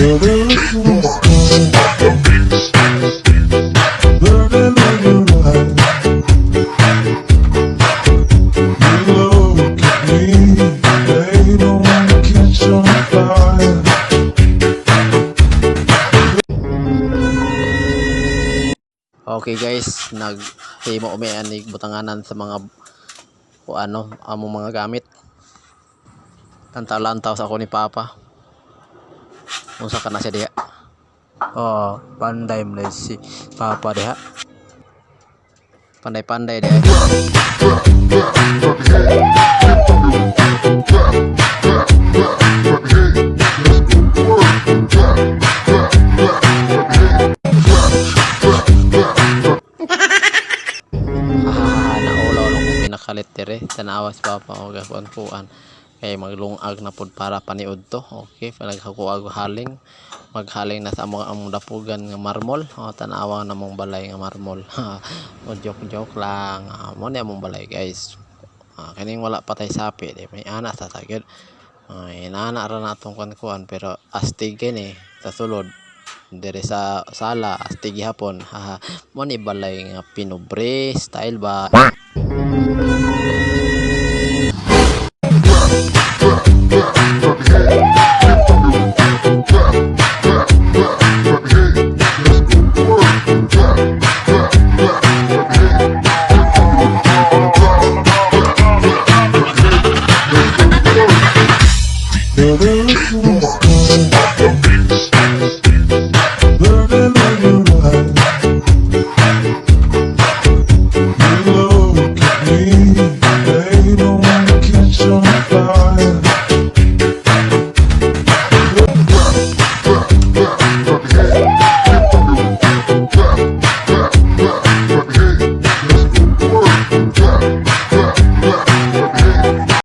Okay guys, naghimo umi ani butanganan sa mga among mga gamit. Tantaw-lantaw sa ako ni Papa. Unsa ka na siya diha? Oh, panday mo si Papa diha. Pandai-pandai diha. Kalit dire tanawas Papa o gakuan kay maglungag na pud para paniud to. Okay, panaghakuag haling maghaling na sa among dapugan nga marmol. Tanawa na mong balay nga marmol. O joke lang. Mo ni among balay guys. Kaning wala patay sapi may ana sa sagid. Inana ra natong kuan pero astig kini sa sulod dire sa sala astig hapon. Mo ni balay nga pinobre style ba. The